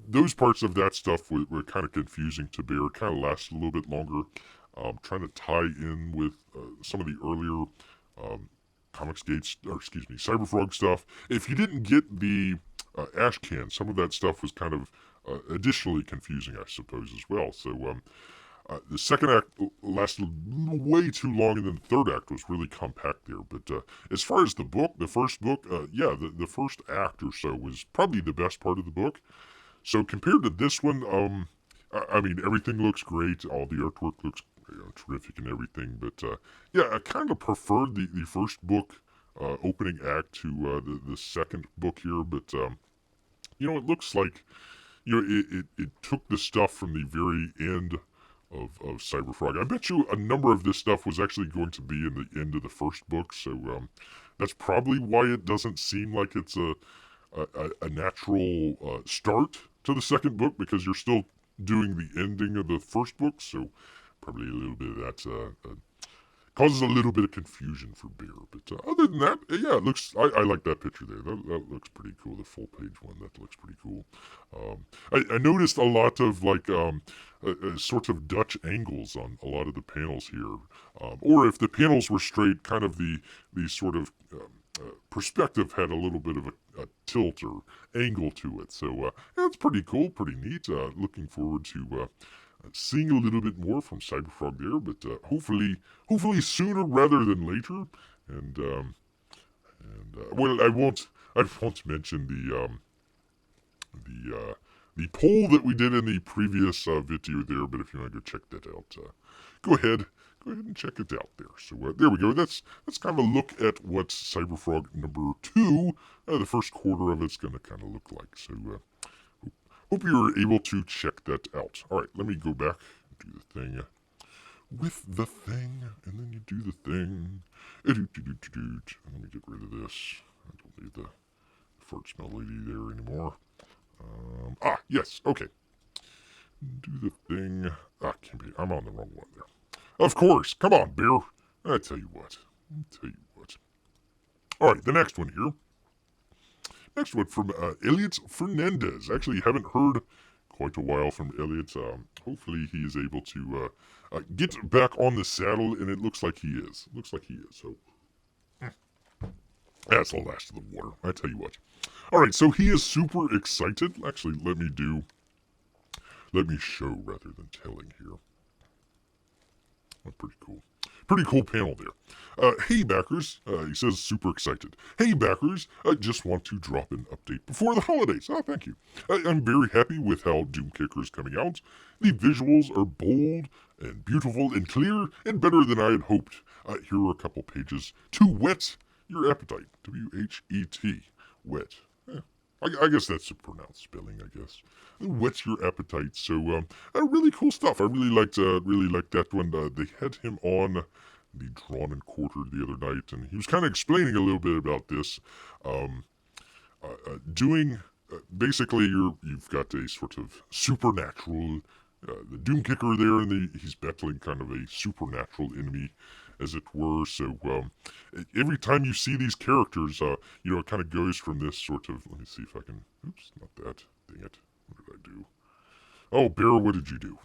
those parts of that stuff were kind of confusing to Bear. It kind of lasted a little bit longer. Trying to tie in with some of the earlier CyberFrog stuff. If you didn't get the ash can, some of that stuff was kind of additionally confusing, I suppose, as well. So the second act lasted way too long, and then the third act was really compact there. But as far as the first book, the first act or so was probably the best part of the book. So compared to this one, I mean, everything looks great. All the artwork looks terrific and everything. But I kind of preferred the first book opening act to the second book here. But it looks like it took the stuff from the very end of CyberFrog. I bet you a number of this stuff was actually going to be in the end of the first book. So that's probably why it doesn't seem like it's a natural start to the second book, because you're still doing the ending of the first book. So probably a little bit of that causes a little bit of confusion for Bear. But other than that, yeah, it looks. I like that picture there. That looks pretty cool. The full page one, that looks pretty cool. I noticed a lot of sorts of Dutch angles on a lot of the panels here, or if the panels were straight, kind of the sort of perspective had a little bit of a tilt or angle to it. So it's pretty cool, pretty neat. Looking forward to seeing a little bit more from CyberFrog there, but hopefully sooner rather than later. And well, I won't mention the poll that we did in the previous video there, but if you want to go check that out, go ahead go ahead and check it out there. So there we go. That's kind of a look at what CyberFrog number 2, the first quarter of it's going to kind of look like. So hope you're able to check that out. All right, let me go back and do the thing with the thing, and then you do the thing. Let me get rid of this. I don't need the fart smell lady there anymore. Yes, okay. Do the thing. Can't be. I'm on the wrong one there. Of course. Come on, Bear. I tell you what. All right, the next one here. Next one from Elliot Fernandez. Actually, haven't heard quite a while from Elliot. Hopefully he is able to get back on the saddle, and it looks like he is. So that's the last of the water. I tell you what. All right, so he is super excited. Actually, let me show rather than telling here. Pretty cool. Pretty cool panel there. Hey backers, he says super excited. Hey backers, I just want to drop an update before the holidays. Thank you. I'm very happy with how Doomkicker is coming out. The visuals are bold and beautiful and clear and better than I had hoped. Here are a couple pages to whet your appetite. W-H-E-T. Wet. I guess that's a pronounced spelling, I guess. Whets your appetite. So, really cool stuff. I really liked that one. They had him on the Drawn and Quartered the other night, and he was kind of explaining a little bit about this. Basically, you've got a sort of supernatural, the Doomkicker there, and he's battling kind of a supernatural enemy, as it were. So every time you see these characters, it kind of goes from this sort of, let me see if I can, oops, not that, dang it, what did I do? Oh, Bear, what did you do?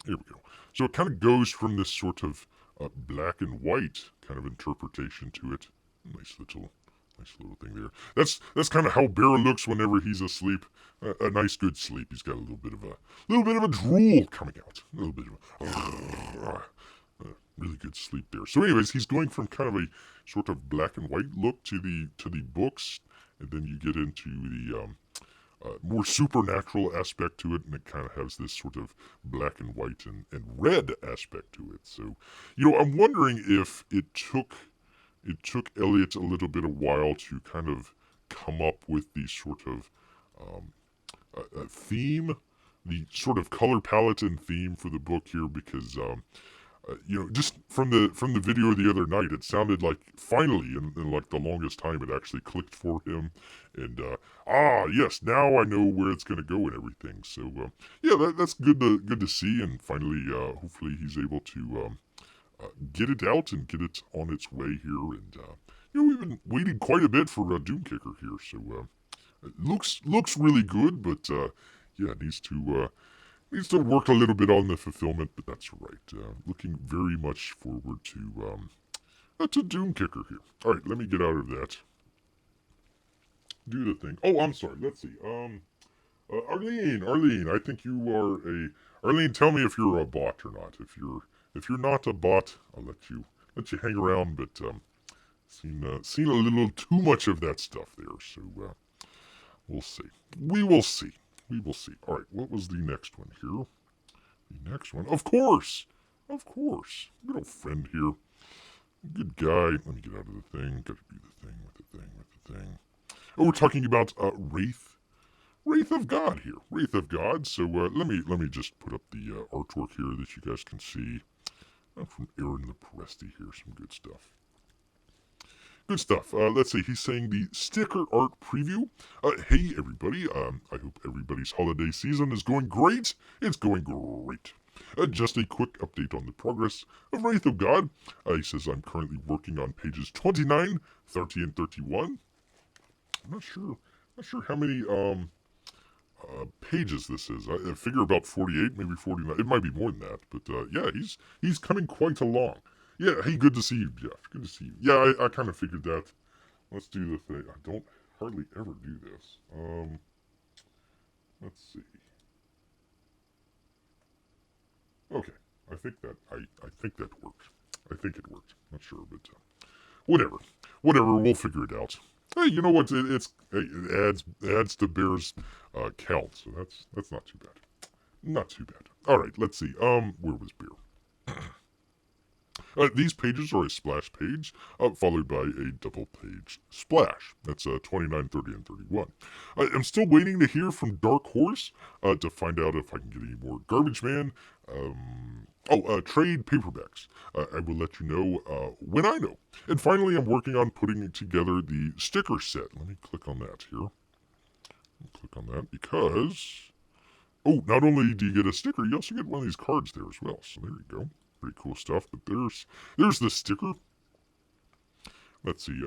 Here we go. So it kind of goes from this sort of black and white kind of interpretation to it. Nice little thing there. That's kind of how Bear looks whenever he's asleep. A nice good sleep. He's got a little bit of a drool coming out. A little bit of a really good sleep there. So anyways, he's going from kind of a sort of black and white look to the books, and then you get into the more supernatural aspect to it, and it kind of has this sort of black and white and red aspect to it. So, I'm wondering if it took Elliot a little bit of while to kind of come up with the sort of theme, the sort of color palette and theme for the book here, because just from the video the other night, it sounded like finally, in like the longest time, it actually clicked for him. And yes, now I know where it's gonna go and everything. So that's good to see. And finally, hopefully, he's able to get it out and get it on its way here. And we've been waiting quite a bit for Doomkicker here. So it looks really good, but it needs to work a little bit on the fulfillment, but that's right. Looking very much forward to Doomkicker here. All right, let me get out of that. Do the thing. Oh, I'm sorry. Let's see. Arlene, I think you are Arlene, tell me if you're a bot or not. If you're not a bot, I'll let you hang around. But seen a little too much of that stuff there. So we'll see. We will see. All right, what was the next one here? The next one, of course. Good old friend here. Good guy. Let me get out of the thing. Got to do the thing with the thing. Oh, we're talking about Wraith of God here. Wraith of God. So let me just put up the artwork here that you guys can see. From Aaron the Presti here. Some good stuff. Let's see. He's saying the sticker art preview. Hey, everybody. I hope everybody's holiday season is going great. It's going great. Just a quick update on the progress of Wraith of God. He says I'm currently working on pages 29, 30, and 31. I'm not sure how many pages this is. I figure about 48, maybe 49. It might be more than that, but he's coming quite along. Yeah, hey, good to see you, Jeff. Good to see you. Yeah, I kind of figured that. Let's do the thing. I don't hardly ever do this. Let's see. Okay, I think that worked. I think it worked. Not sure, but whatever. We'll figure it out. Hey, you know what? It adds to Bear's count, so that's not too bad. Not too bad. All right, let's see. Where was Bear? These pages are a splash page, followed by a double page splash. That's 29, 30, and 31. I'm still waiting to hear from Dark Horse to find out if I can get any more Garbage Man. Trade paperbacks. I will let you know when I know. And finally, I'm working on putting together the sticker set. Let me click on that here. Click on that because... Oh, not only do you get a sticker, you also get one of these cards there as well. So there you go. Pretty cool stuff. But there's the sticker. Let's see.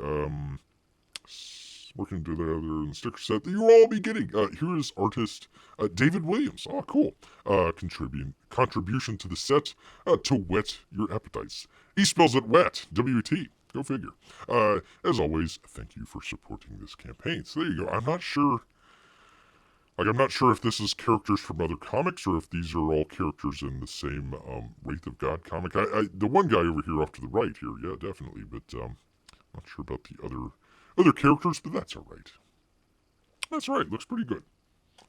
Working together in the sticker set that you'll all be getting. Here is artist David Williams. Oh, cool. Contribution to the set to whet your appetites. He spells it wet. W-T. Go figure. As always, thank you for supporting this campaign. So there you go. I'm not sure if this is characters from other comics or if these are all characters in the same Wraith of God comic. The one guy over here off to the right here, yeah, definitely. But not sure about the other characters, but that's all right. That's all right. Looks pretty good.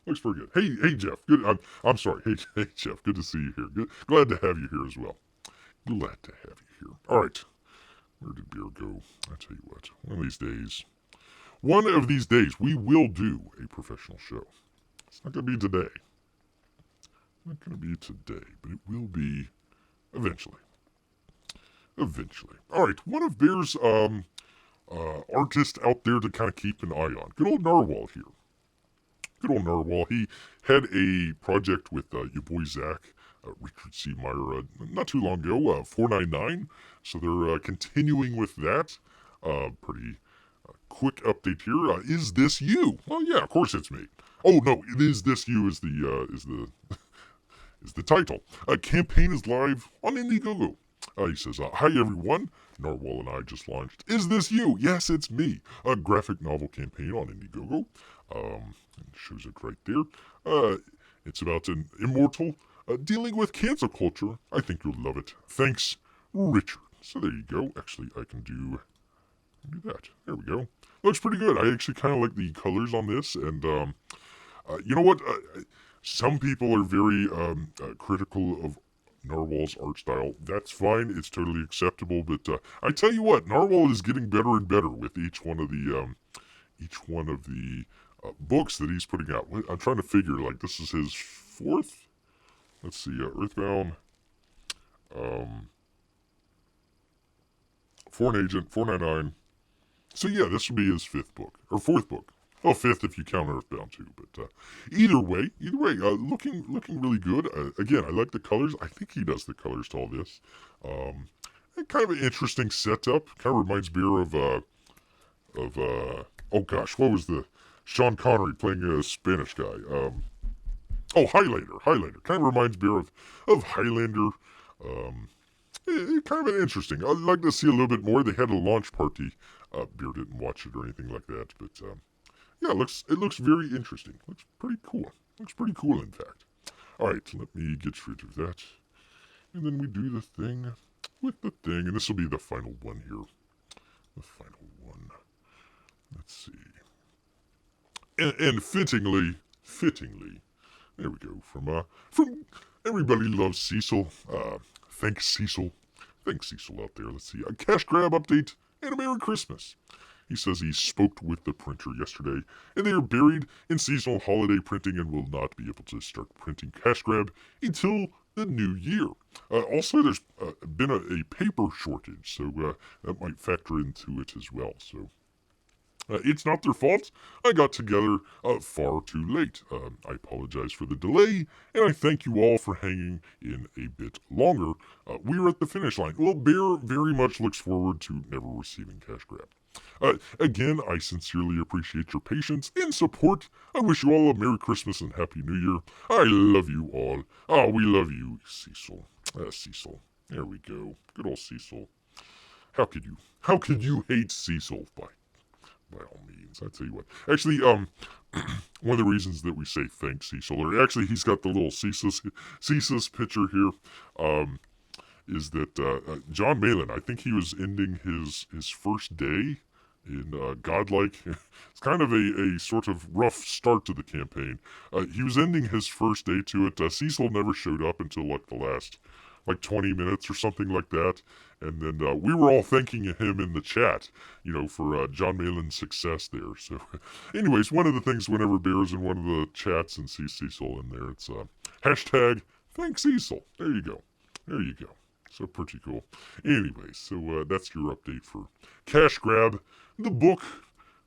Looks pretty good. Hey, Jeff. Good. I'm sorry. Hey, Jeff. Good to see you here. Glad to have you here as well. Glad to have you here. All right. Where did Beer go? I tell you what. One of these days, we will do a professional show. It's not going to be today. Not going to be today, but it will be eventually. Eventually. All right. One of Bear's artists out there to kind of keep an eye on. Good old Narwhal here. Good old Narwhal. He had a project with your boy Zach, Richard C. Meyer, not too long ago, 499. So they're continuing with that. Pretty quick update here. Is this you? Well, yeah, of course it's me. Oh no, it is this you is the title. Campaign is live on Indiegogo. He says, hi everyone. Narwhal and I just launched Is This You? Yes, it's me. A graphic novel campaign on Indiegogo. It shows it right there. It's about an immortal dealing with cancel culture. I think you'll love it. Thanks, Richard. So there you go. Actually, I can do that. There we go. Looks pretty good. I actually kind of like the colors on this. And you know what? Some people are very critical of Narwhal's art style. That's fine. It's totally acceptable. But I tell you what, Narwhal is getting better and better with each one of the books that he's putting out. I'm trying to figure, like, this is his fourth? Let's see, Earthbound, Foreign Agent, 499. So yeah, this would be his fifth book, or fourth book. Well, fifth if you count Earthbound too. But either way, looking really good. Again, I like the colors. I think he does the colors to all this. Kind of an interesting setup. Kind of reminds me of oh gosh, what was the Sean Connery playing a Spanish guy? Highlander. Kind of reminds me of Highlander. Kind of an interesting. I'd like to see a little bit more. They had a launch party. Beer didn't watch it or anything like that, but yeah, it looks very interesting. Looks pretty cool. Looks pretty cool, in fact. All right, let me get rid of that, and then we do the thing with the thing, and this will be the final one here. The final one. Let's see. And fittingly, there we go. From everybody loves Cecil. Thanks Cecil out there. Let's see. A cash grab update and a Merry Christmas. He says he spoke with the printer yesterday, and they are buried in seasonal holiday printing and will not be able to start printing cash grab until the new year. Also, there's been a paper shortage, so that might factor into it as well. So it's not their fault. I got together far too late. I apologize for the delay, and I thank you all for hanging in a bit longer. We're at the finish line. Well, Bear very much looks forward to never receiving cash grab. Again, I sincerely appreciate your patience and support. I wish you all a Merry Christmas and Happy New Year. I love you all. Oh, we love you, Cecil. Cecil. There we go. Good old Cecil. How could you hate Cecil? By all means, I tell you what. Actually, one of the reasons that we say thanks, Cecil, or actually he's got the little Cecil's picture here, is that John Malin, I think he was ending his first day in Godlike. It's kind of a sort of rough start to the campaign. He was ending his first day to it. Cecil never showed up until like the last 20 minutes or something like that. And then we were all thanking him in the chat, for John Malin's success there. So, anyways, one of the things whenever Bear's in one of the chats and sees Cecil in there, it's hashtag thanks Cecil. There you go. There you go. So pretty cool. Anyways, so that's your update for Cash Grab, the book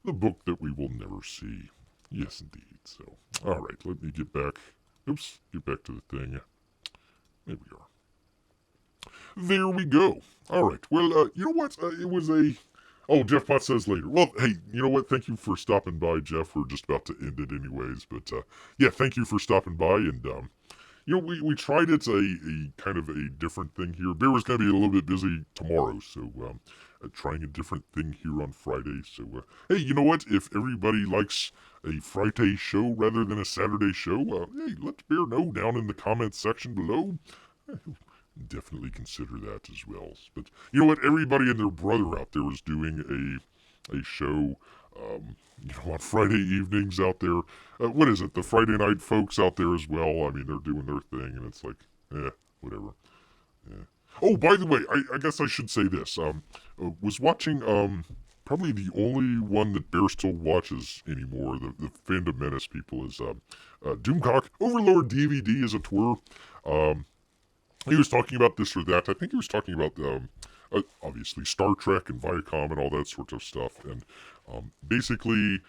that we will never see. Yes, indeed. So, all right, let me get back. Oops, get back to the thing. There we are. There we go. All right. Well, you know what? It was a. Oh, Jeff Potts says later. Well, hey, you know what? Thank you for stopping by, Jeff. We're just about to end it anyways. But, yeah, thank you for stopping by. And, we tried it a kind of a different thing here. Bear was going to be a little bit busy tomorrow, so trying a different thing here on Friday. So, hey, you know what? If everybody likes a Friday show rather than a Saturday show, hey, let Bear know down in the comments section below. Definitely consider that as well. But you know what? Everybody and their brother out there is doing a show, on Friday evenings out there. What is it? The Friday night folks out there as well. I mean, they're doing their thing, and it's like, whatever. Yeah. Oh, by the way, I guess I should say this. Was watching probably the only one that Bear still watches anymore. The Fandom Menace people is Doomkicker. Overlord DVD is a tour. He was talking about this or that. I think he was talking about, obviously, Star Trek and Viacom and all that sort of stuff. And basically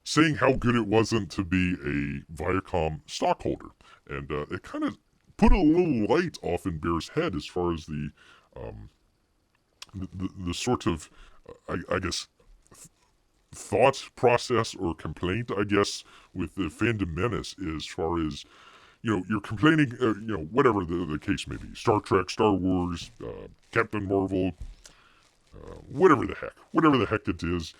saying how good it wasn't to be a Viacom stockholder. And it kind of put a little light off in Bear's head as far as the sort of, I guess, thought process or complaint, I guess, with the Fandom Menace as far as, you're complaining, whatever the case may be. Star Trek, Star Wars, Captain Marvel, whatever the heck it is.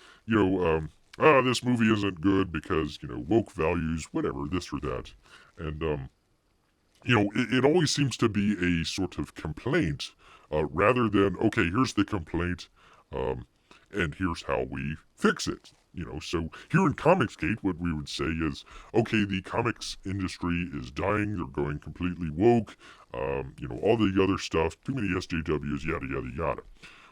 This movie isn't good because, woke values, whatever, this or that. And, it always seems to be a sort of complaint, rather than, okay, here's the complaint, and here's how we fix it. So here in ComicsGate, what we would say is, okay, the comics industry is dying, they're going completely woke, all the other stuff, too many SJWs, yada, yada, yada.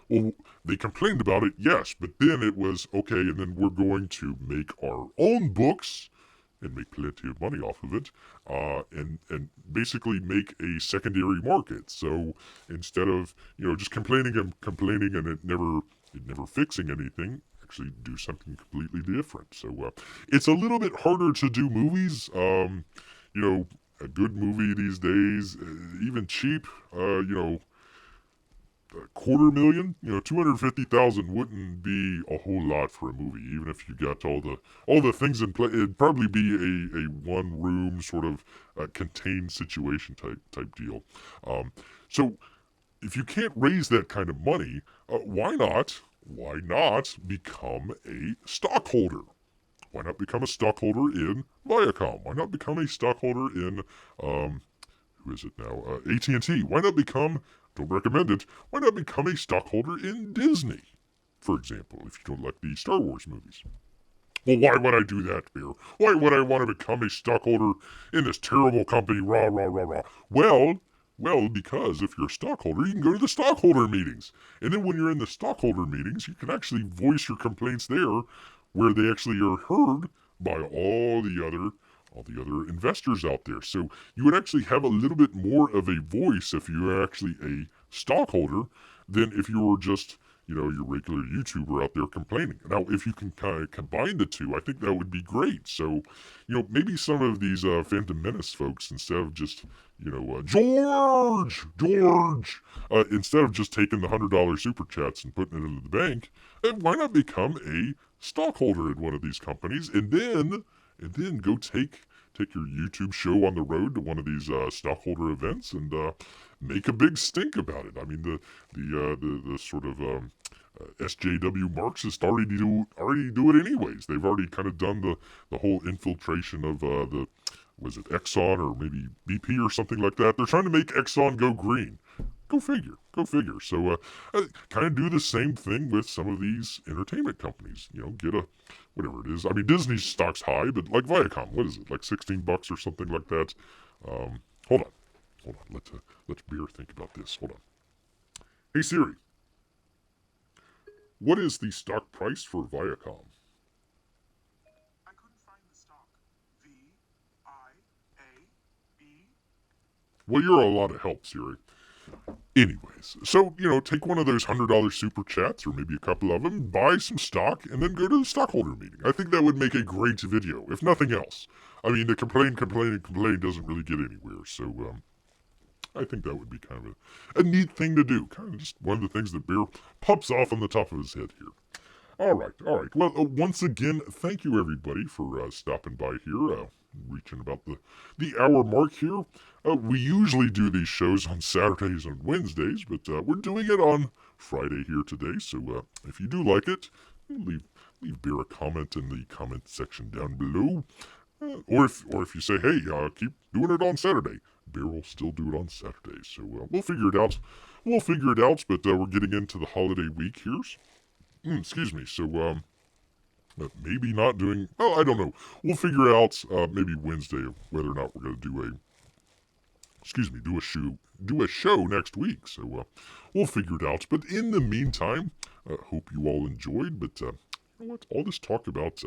Well, they complained about it, yes, but then it was, okay, and then we're going to make our own books and make plenty of money off of it, and basically make a secondary market. So instead of, just complaining and it never fixing anything, actually do something completely different. So it's a little bit harder to do movies. A good movie these days, even cheap, $250,000, 250,000 wouldn't be a whole lot for a movie, even if you got all the things in play. It'd probably be a one room sort of contained situation type deal. So if you can't raise that kind of money, why not become a stockholder? Why not become a stockholder in Viacom? Why not become a stockholder in, who is it now? AT&T. Why not become, don't recommend it, why not become a stockholder in Disney, for example, if you don't like the Star Wars movies? Well, why would I do that, Bear? Why would I want to become a stockholder in this terrible company? Rah, rah, rah, rah. Well, because if you're a stockholder, you can go to the stockholder meetings. And then when you're in the stockholder meetings, you can actually voice your complaints there, where they actually are heard by all the other investors out there. So you would actually have a little bit more of a voice if you are actually a stockholder than if you were just, your regular YouTuber out there complaining. Now, if you can kind of combine the two, I think that would be great. So, maybe some of these Phantom Menace folks, instead of just, George, instead of just taking the $100 super chats and putting it into the bank, why not become a stockholder in one of these companies, and then go take your YouTube show on the road to one of these stockholder events and make a big stink about it. I mean, the sort of SJW Marxists already do it anyways. They've already kind of done the whole infiltration of was it Exxon or maybe BP or something like that. They're trying to make Exxon go green. Go figure. So, kind of do the same thing with some of these entertainment companies. Get a, whatever it is. I mean, Disney's stock's high, but like Viacom, what is it? Like $16 or something like that? Hold on. Hold on, let Beer think about this. Hold on. Hey Siri, what is the stock price for Viacom? I couldn't find the stock. V-I-A-B? Well, you're a lot of help, Siri. Anyways, so, take one of those $100 super chats, or maybe a couple of them, buy some stock, and then go to the stockholder meeting. I think that would make a great video, if nothing else. I mean, the complain doesn't really get anywhere, so, I think that would be kind of a neat thing to do. Kind of just one of the things that Bear pops off on the top of his head here. All right. Well, once again, thank you everybody for stopping by here. Reaching about the hour mark here. We usually do these shows on Saturdays and Wednesdays, but we're doing it on Friday here today. So if you do like it, leave Bear a comment in the comment section down below. Or if you say, hey, keep doing it on Saturday, Bear will still do it on Saturday. So we'll figure it out. But we're getting into the holiday week here. Excuse me. So maybe not doing. Well, I don't know. We'll figure out maybe Wednesday whether or not we're going to do a show next week. So we'll figure it out. But in the meantime, hope you all enjoyed. But you know what? All this talk about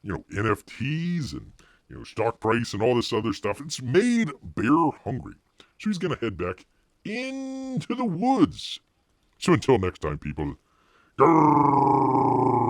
NFTs and stock price and all this other stuff, it's made Bear hungry. So he's going to head back into the woods. So until next time, people. Grrrrr.